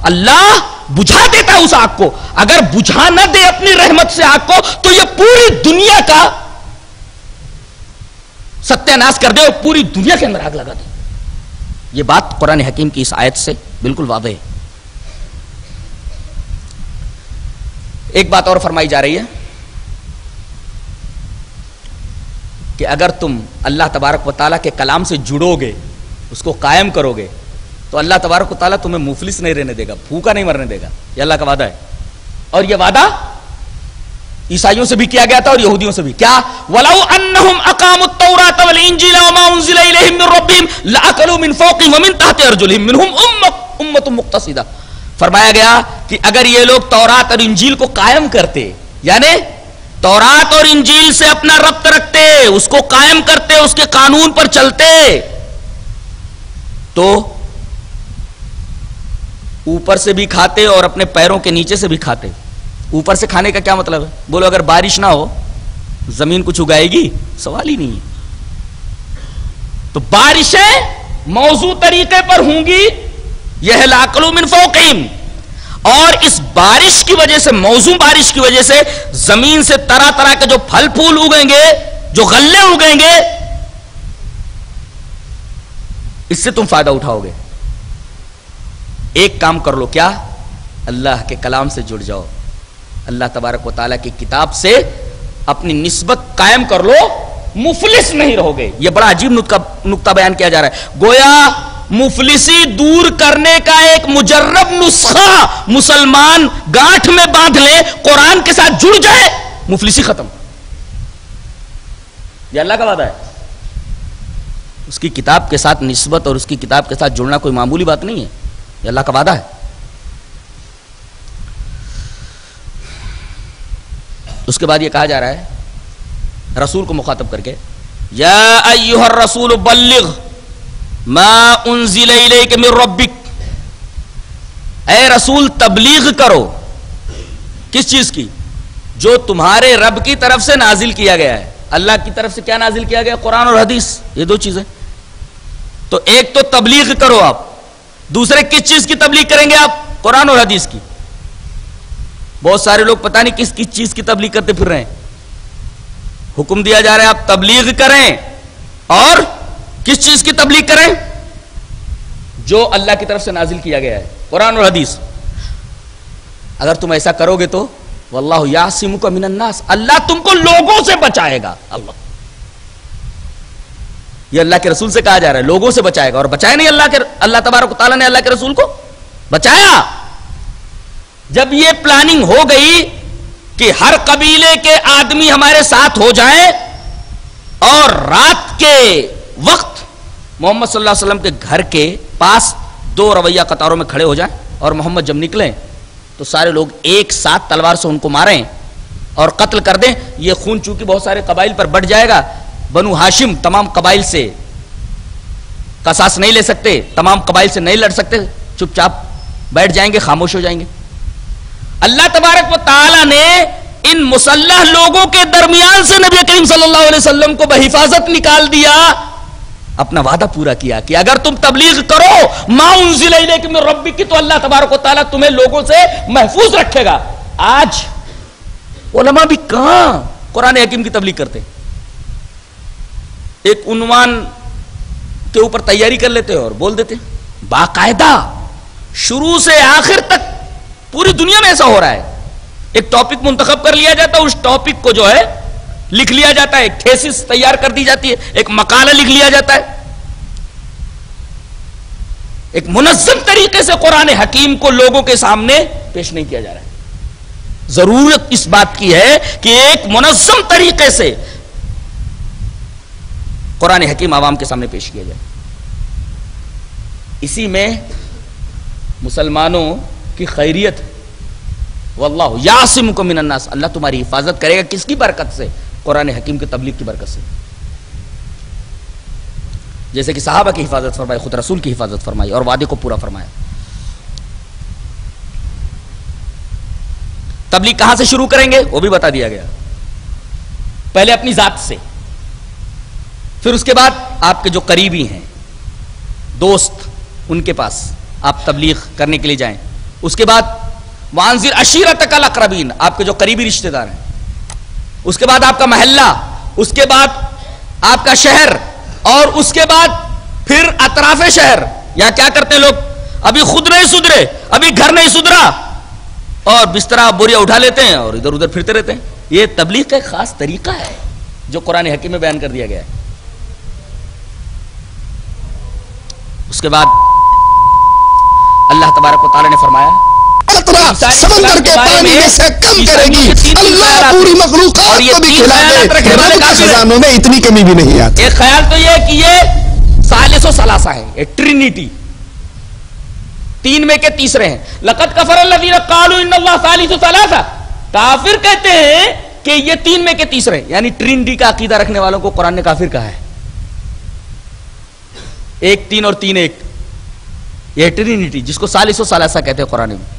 اللہ بجھا دیتا ہے اس آگ کو. اگر بجھا نہ دے اپنی رحمت سے آگ کو تو یہ پوری دنیا کا ستیہ ناش کر دے اور پوری دنیا کے اندر آگ لگا دے. یہ بات قرآن حکیم کی اس آیت سے بالکل واضح ہے. ایک بات اور فرمائی جا رہی ہے کہ اگر تم اللہ تبارک و تعالیٰ کے کلام سے جڑو گے, اس کو قائم کرو گے, تو اللہ تبارک و تعالیٰ تمہیں مفلس نہیں رہنے دے گا, بھوکا نہیں مرنے دے گا. یہ اللہ کا وعدہ ہے. اور یہ وعدہ عیسائیوں سے بھی کیا گیا تھا اور یہودیوں سے بھی. کیا؟ وَلَوْ أَنَّهُمْ أَقَامُوا التَّوْرَاةَ وَالْإِنْجِيلَ وَمَا أُنزِلَ إِلَيْهِمْ مِنْ رَبِّهِمْ لَأَكَلُوا مِنْ فَوْقِهِمْ وَمِنْ تَحْتِ أَرْجُلِهِمْ مِنْهُمْ أُمَّةٌ مُقْتَصِدَةٌ. فرمایا گیا کہ اگر یہ لوگ تورات اور انجیل کو قائم کرتے, یعنی تورات اور انجیل سے اپنا ربط رکھتے, اس کو قائم کرتے, اس کے قانون پر چلتے, تو اوپر سے بھی کھاتے اور اپنے پیروں کے نیچے سے بھی کھاتے. اوپر سے کھانے کا کیا مطلب ہے؟ بولو اگر بارش نہ ہو زمین کچھ اگائے گی؟ سوال ہی نہیں ہے. تو بارشیں موضوع طریقے پر ہوں گی, یہ ہے لَأَكَلُوا مِنْ فَوْقِهِمْ. اور اس بارش کی وجہ سے, موضوع بارش کی وجہ سے زمین سے طرح طرح کے جو پھل پھول اگیں گے, جو غلے اگیں گے, اس سے تم فائدہ اٹھاؤ گے. ایک کام کر لو, کیا؟ اللہ کے کلام سے جڑ جاؤ, اللہ تبارک و تعالیٰ کی کتاب سے اپنی نسبت قائم کر لو, مفلس نہیں رہو گے. یہ بڑا عجیب نقطہ بیان کیا جا رہا ہے. گویا مفلسی دور کرنے کا ایک مجرب نسخہ مسلمان گانٹھ میں باندھ لے, قرآن کے ساتھ جڑ جائے, مفلسی ختم. یہ اللہ کا وعدہ ہے. اس کی کتاب کے ساتھ نسبت اور اس کی کتاب کے ساتھ جڑنا کوئی معمولی بات نہیں ہے. یہ اللہ کا وعدہ ہے. اس کے بعد یہ کہا جا رہا ہے رسول کو مخاطب کر کے, یا ایھا الرسول بلغ ما انزل الیک من ربک. اے رسول تبلیغ کرو. کس چیز کی؟ جو تمہارے رب کی طرف سے نازل کیا گیا ہے. اللہ کی طرف سے کیا نازل کیا گیا؟ قرآن اور حدیث. یہ دو چیزیں. تو ایک تو تبلیغ کرو آپ, دوسرے کس چیز کی تبلیغ کریں گے آپ؟ قرآن اور حدیث کی. بہت سارے لوگ پتہ نہیں کس کس چیز کی تبلیغ کرتے پھر رہے ہیں. حکم دیا جا رہا ہے آپ تبلیغ کریں, اور کس چیز کی تبلیغ کریں؟ جو اللہ کی طرف سے نازل کیا گیا ہے, قرآن اور حدیث. اگر تم ایسا کرو گے تو واللہ یعصمک من الناس, اللہ تم کو لوگوں سے بچائے گا. اللہ, یہ اللہ کے رسول سے کہا جا رہا ہے, لوگوں سے بچائے گا. اور بچائے نہیں اللہ تبارک و تعالیٰ نے اللہ کے رسول کو بچایا. جب یہ پلاننگ ہو گئی کہ ہر قبیلے کے آدمی ہمارے ساتھ ہو جائیں اور رات کے وقت محمد صلی اللہ علیہ وسلم کے گھر کے پاس دو رویہ قطاروں میں کھڑے ہو جائیں, اور محمد جب نکلیں تو سارے لوگ ایک ساتھ تلوار سے ان کو ماریں اور قتل کر دیں. یہ خون چونکہ بہت سارے قبائل پر بڑھ جائے گا, بنو ہاشم تمام قبائل سے قصاص نہیں لے سکتے, تمام قبائل سے نہیں لڑ سکتے, چپ چاپ بیٹھ جائیں گے, خاموش ہو جائیں گے. اللہ تبارک و تعالی نے ان مسلح لوگوں کے درمیان سے نبی کریم صلی اللہ علیہ وسلم کو بحفاظت نکال دیا, اپنا وعدہ پورا کیا کہ اگر تم تبلیغ کرو ما انزل الیک من ربک, تو اللہ تبارک و تعالی تمہیں لوگوں سے محفوظ رکھے گا. آج علماء بھی کہاں قرآن حکیم کی تبلیغ کرتے, ایک عنوان کے اوپر تیاری کر لیتے اور بول دیتے. باقاعدہ شروع سے آخر تک پوری دنیا میں ایسا ہو رہا ہے. ایک ٹاپک منتخب کر لیا جاتا ہے, اس ٹاپک کو جو ہے لکھ لیا جاتا ہے, ایک تھیسس تیار کر دی جاتی ہے, ایک مقالہ لکھ لیا جاتا ہے. ایک منظم طریقے سے قرآن حکیم کو لوگوں کے سامنے پیش نہیں کیا جا رہا ہے. ضرورت اس بات کی ہے کہ ایک منظم طریقے سے قرآن حکیم عوام کے سامنے پیش کیا جائے. اسی میں مسلمانوں کی خیریت. واللہ یعصمک من الناس, اللہ تمہاری حفاظت کرے گا. کس کی برکت سے؟ قرآن حکیم کی تبلیغ کی برکت سے. جیسے کہ صحابہ کی حفاظت فرمائی, خود رسول کی حفاظت فرمائی اور وعدے کو پورا فرمایا. تبلیغ کہاں سے شروع کریں گے وہ بھی بتا دیا گیا. پہلے اپنی ذات سے, پھر اس کے بعد آپ کے جو قریبی ہیں, دوست, ان کے پاس آپ تبلیغ کرنے کے لیے جائیں. اس کے بعد وانذر عشیرتک الاقربین، آپ کے جو قریبی رشتہ دار ہیں، اس کے بعد آپ کا محلہ، اس کے بعد آپ کا شہر، اور اس کے بعد پھر اطراف شہر. یا کیا کرتے ہیں لوگ، ابھی خود نہیں سدھرے، ابھی گھر نہیں سدھرا، اور بسترا بوریا اٹھا لیتے ہیں اور ادھر ادھر پھرتے رہتے ہیں. یہ تبلیغ کا ایک خاص طریقہ ہے جو قرآن حکیم میں بیان کر دیا گیا ہے. اس کے بعد اللہ تبارک و تعالی نے فرمایا سمندر کے پانی میں سے کم کرے گی، اللہ پوری مخلوقات کو بھی کھلا دے، رب کے خزانوں میں اتنی کمی بھی نہیں آتی. ایک خیال تو یہ کہ یہ ثالث و ثلاثہ ہے، یہ ٹرینیٹی، تین میں کے تیسرے ہیں. لقد کفر الذین قالوا ان اللہ ثالث و ثلاثہ، کافر کہتے ہیں کہ یہ تین میں کے تیسرے، یعنی ٹرینیٹی کا عقیدہ رکھنے والوں کو قرآن نے کافر کہا ہے. ایک تین اور تین ایک، یہ ٹرینیٹی جس کو ثالث و ثلاثہ کہتے ہیں قرآن میں،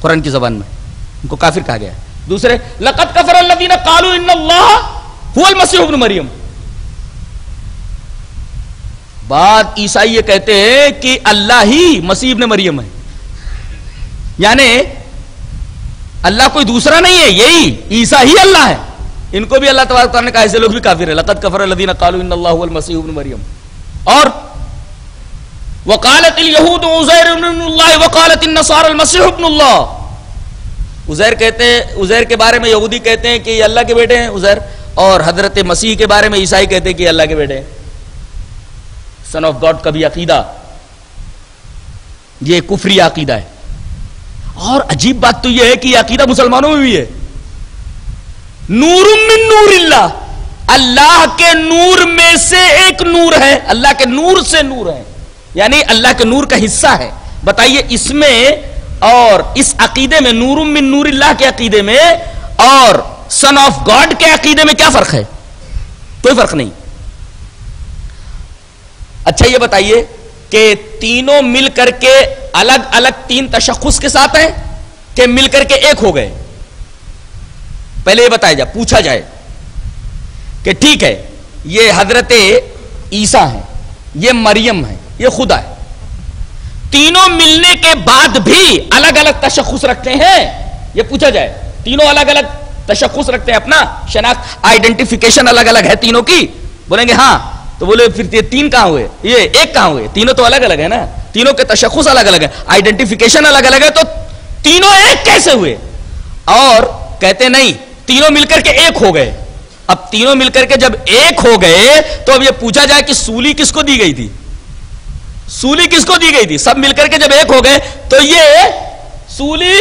قرآن کی زبان میں ان کو کافر کہا گیا ہے. دوسرے لقد کفر الذین قالوا ان اللہ هو المسیح ابن مریم، بعد عیسائی یہ کہتے ہیں کہ اللہ ہی مسیح ابن مریم ہے، یعنی اللہ کوئی دوسرا نہیں ہے، یہی عیسیٰ ہی اللہ ہے. ان کو بھی اللہ تبارک تعالیٰ نے کہا ایسے لوگ بھی کافر ہیں. لقد کفر الذین قالوا ان اللہ هو المسیح ابن مریم. اور وقالت اليہود عزیر ابن اللہ وقالت النصارى المسیح ابن اللہ. عزیر کے بارے میں یہودی کہتے ہیں کہ یہ اللہ کے بیٹے ہیں عزیر، اور حضرت مسیح کے بارے میں عیسائی کہتے ہیں کہ یہ اللہ کے بیٹے ہیں. سن آف گاڈ کا بھی عقیدہ یہ کفری عقیدہ ہے. اور عجیب بات تو یہ ہے کہ یہ عقیدہ مسلمانوں میں بھی ہے. نور من نور اللہ، اللہ کے نور میں سے ایک نور ہے، اللہ کے نور سے نور ہے، یعنی اللہ کے نور کا حصہ ہے. بتائیے اس میں اور اس عقیدے میں، نور من نور اللہ کے عقیدے میں اور سن آف گاڈ کے عقیدے میں کیا فرق ہے؟ کوئی فرق نہیں. اچھا یہ بتائیے کہ تینوں مل کر کے الگ الگ تین تشخص کے ساتھ ہیں کہ مل کر کے ایک ہو گئے؟ پہلے یہ بتایا جائے، پوچھا جائے کہ ٹھیک ہے یہ حضرت عیسیٰ ہیں، یہ مریم ہے، یہ خدا ہے، تینوں ملنے کے بعد بھی الگ الگ تشخص رکھتے ہیں؟ یہ پوچھا جائے. تینوں الگ الگ تشخص رکھتے ہیں، اپنا شناخت آئیڈینٹیفیکیشن الگ الگ ہے تینوں کی؟ بولیں گے ہاں. تو بولے پھر یہ تین کہاں ہوئے، یہ ایک کہاں ہوئے؟ تینوں تو الگ الگ ہے نا، تینوں کے تشخص الگ الگ ہے، آئیڈینٹیفیکیشن الگ الگ ہے، تو تینوں ایک کیسے ہوئے؟ اور کہتے نہیں تینوں مل کر کے ایک ہو گئے. اب تینوں مل کر کے جب ایک ہو گئے تو اب یہ پوچھا جائے کہ سولی کس کو دی گئی تھی؟ سولی کس کو دی گئی تھی؟ سب مل کر کے جب ایک ہو گئے تو یہ سولی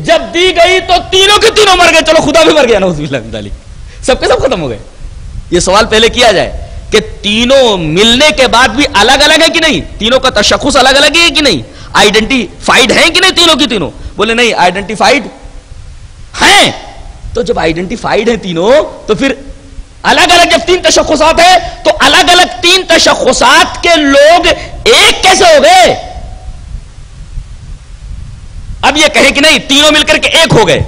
جب دی گئی تو تینوں کے تینوں مر گئے. چلو خدا بھی مر گیا، نعوذ باللہ من ذالک، سب کے سب ختم ہو گئے. یہ سوال پہلے کیا جائے کہ تینوں ملنے کے بعد بھی الگ الگ ہے کہ نہیں؟ تینوں کا تشخص الگ الگ ہے کہ نہیں؟ آئیڈینٹیفائڈ ہیں کہ نہیں تینوں کی تینوں؟ بولے نہیں آئیڈینٹیفائڈ ہیں. تو جب آئیڈینٹیفائڈ ہیں تینوں تو پھر الگ الگ جب تین تشخصات ہیں تو الگ الگ تین تشخصات کے لوگ ایک کیسے ہو گئے؟ اب یہ کہے کہ نہیں تینوں مل کر کے ایک ہو گئے.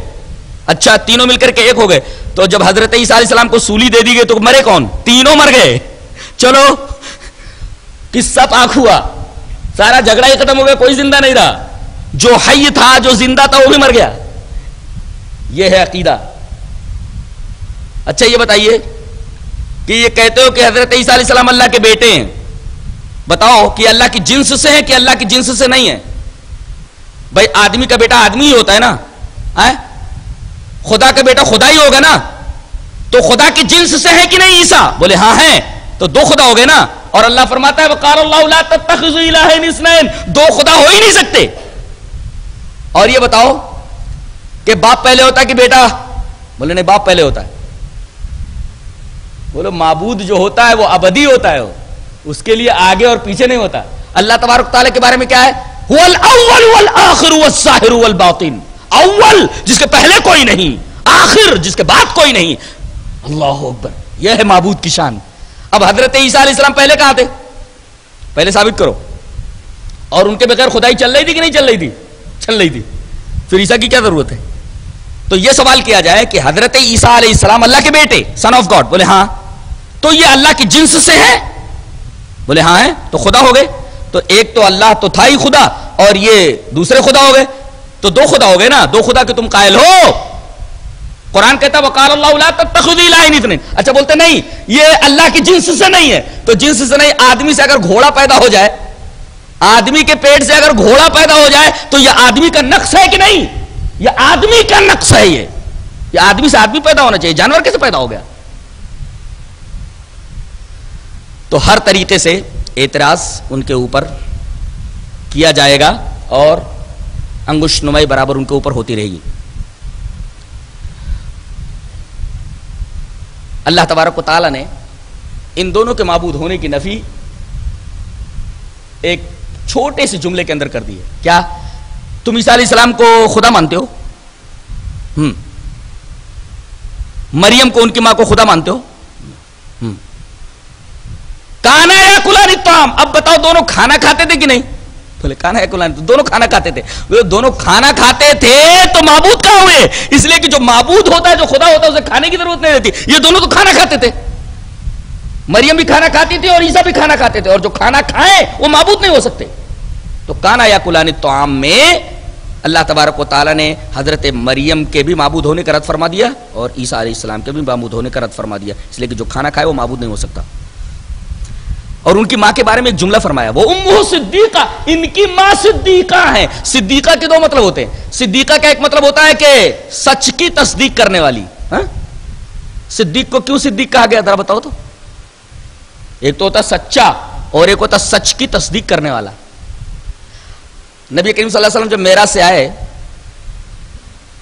اچھا تینوں مل کر کے ایک ہو گئے تو جب حضرت عیسیٰ علیہ السلام کو سولی دے دی گئی تو مرے کون؟ تینوں مر گئے. چلو قصہ پاک ہوا، سارا جھگڑا ہی ختم ہو گیا، کوئی زندہ نہیں رہا، جو حی تھا جو زندہ تھا وہ بھی مر گیا. یہ ہے عقیدہ. اچھا یہ بتائیے کہ یہ کہتے ہو کہ حضرت عیسیٰ علیہ السلام اللہ کے بیٹے ہیں، بتاؤ کہ اللہ کی جنس سے ہیں کہ اللہ کی جنس سے نہیں ہے؟ بھائی آدمی کا بیٹا آدمی ہی ہوتا ہے نا، خدا کا بیٹا خدا ہی ہوگا نا، تو خدا کی جنس سے ہے کہ نہیں عیسیٰ؟ بولے ہاں ہیں، تو دو خدا ہو گئے نا. اور اللہ فرماتا ہے وقال اللہ لا تتخذوا الہین اثنین، دو خدا ہو ہی نہیں سکتے. اور یہ بتاؤ کہ باپ پہلے ہوتا ہے کہ بیٹا؟ بولے نہیں باپ پہلے ہوتا ہے. بولو معبود جو ہوتا ہے وہ ابدی ہوتا ہے، اس کے لیے آگے اور پیچھے نہیں ہوتا. اللہ تبارک تعالیٰ کے بارے میں کیا ہے؟ هو الاول والآخر والظاہر والباطن، اول جس کے پہلے کوئی نہیں، آخر جس کے بعد کوئی نہیں. اللہ اکبر، یہ ہے معبود کی شان. اب حضرت عیسیٰ علیہ السلام پہلے کہاں تھے؟ پہلے ثابت کرو. اور ان کے بغیر خدائی چل رہی تھی کہ نہیں چل رہی تھی؟ چل رہی تھی. پھر عیسیٰ کی کیا ضرورت ہے؟ تو یہ سوال کیا جائے کہ حضرت عیسیٰ علیہ السلام اللہ کے بیٹے، سن آف گاڈ، بولے ہاں، تو یہ اللہ کی جنس سے ہے؟ بولے ہاں ہے، تو خدا ہو گئے. تو ایک تو اللہ تو تھا ہی خدا اور یہ دوسرے خدا ہو گئے. تو دو خدا ہو گئے نا, دو خدا کے تم قائل ہو. قرآن کہتا ہے وقال اللہ لا تتخذوا الہین اثنین. اچھا بولتے نہیں یہ اللہ کی جنس سے نہیں ہے, تو جنس سے نہیں, آدمی سے اگر گھوڑا پیدا ہو جائے, آدمی کے پیٹ سے اگر گھوڑا پیدا ہو جائے تو یہ آدمی کا نقص ہے کہ نہیں؟ یہ آدمی کا نقص ہے. یہ آدمی سے آدمی پیدا ہونا چاہیے, جانور کیسے پیدا ہو گیا؟ تو ہر طریقے سے اعتراض ان کے اوپر کیا جائے گا اور انگشت نمائی برابر ان کے اوپر ہوتی رہے گی. اللہ تبارک و تعالیٰ نے ان دونوں کے معبود ہونے کی نفی ایک چھوٹے سے جملے کے اندر کر دی ہے. کیا تم عیسیٰ علیہ السلام کو خدا مانتے ہو؟ مریم کو ان کی ماں کو خدا مانتے ہو؟ کانا یا کلان الطعام. اب بتاؤ دونوں کھانا کھاتے تھے کہ نہیں؟ بولے کانا یا کلان, دونوں کھانا کھاتے تھے. دونوں کھانا کھاتے تھے تو معبود کہاں ہوئے؟ اس لیے کہ جو معبود ہوتا ہے, جو خدا ہوتا ہے, اسے کھانے کی ضرورت نہیں رہتی. یہ دونوں تو کھانا کھاتے تھے. مریم بھی کھانا کھاتی تھی اور عیسیٰ بھی کھانا کھاتے تھے, اور جو کھانا کھائیں وہ معبود نہیں ہو سکتے. تو کانا یا کلان الطعام میں اللہ تبارک و تعالیٰ نے حضرت مریم کے بھی معبود ہونے کا رد فرما دیا اور عیسیٰ علیہ السلام کے بھی معبود ہونے کا رد فرما دیا, اس لیے کہ جو کھانا کھائے وہ معبود نہیں ہو سکتا. اور ان کی ماں کے بارے میں ایک جملہ فرمایا, وہ امہ صدیقہ, ان کی ماں صدیقہ ہیں. صدیقہ کے دو مطلب ہوتے ہیں. صدیقہ کا ایک مطلب ہوتا ہے کہ سچ کی تصدیق کرنے والی. صدیق کو کیوں صدیق کہا گیا ذرا بتاؤ تو؟ ایک تو ہوتا سچا اور ایک ہوتا سچ کی تصدیق کرنے والا. نبی کریم صلی اللہ علیہ وسلم جب معراج سے آئے,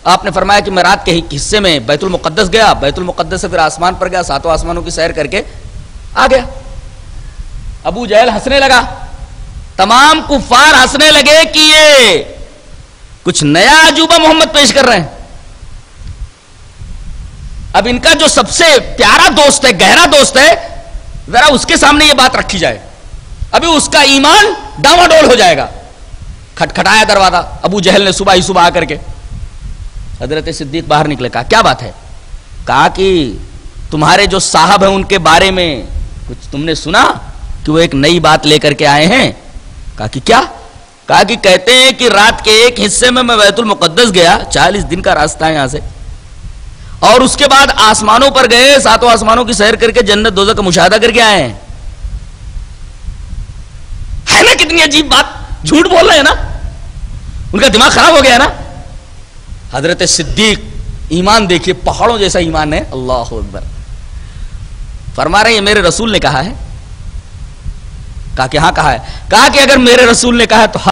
آپ نے فرمایا کہ میں رات کے حصے میں بیت المقدس گیا, بیت المقدس سے پھر آسمان پر گیا, ساتوں آسمانوں کی سیر کر کے آ گیا. ابو جہل ہنسنے لگا, تمام کفار ہنسنے لگے کہ یہ کچھ نیا عجوبہ محمد پیش کر رہے ہیں. اب ان کا جو سب سے پیارا دوست ہے, گہرا دوست ہے, ذرا اس کے سامنے یہ بات رکھی جائے, ابھی اس کا ایمان ڈاواڈول ہو جائے گا. کھٹکھٹایا دروازہ, ابو جہل نے صبح ہی صبح آ کر کے. حضرت صدیق باہر نکلے, کہا کیا بات ہے؟ کہا کہ تمہارے جو صاحب ہیں ان کے بارے میں کچھ تم نے سنا کہ وہ ایک نئی بات لے کر کے آئے ہیں. کہا کہ کیا؟ کہا کہ کہتے ہیں کہ رات کے ایک حصے میں بیت المقدس گیا, 40 دن کا راستہ ہے یہاں سے, اور اس کے بعد آسمانوں پر گئے, ساتوں آسمانوں کی سیر کر کے جنت دوزخ کا مشاہدہ کر کے آئے ہیں. ہے نا کتنی عجیب بات, جھوٹ بول رہے ہیں نا, ان کا دماغ خراب ہو گیا ہے نا. حضرت صدیق ایمان دیکھیے, پہاڑوں جیسا ایمان ہے. اللہ اکبر. فرما رہے ہیں یہ میرے رسول نے کہا ہے. کہا کہ ہاں کہا ہے. کہا کہ اگر میرے رسول نے کہا ہے تو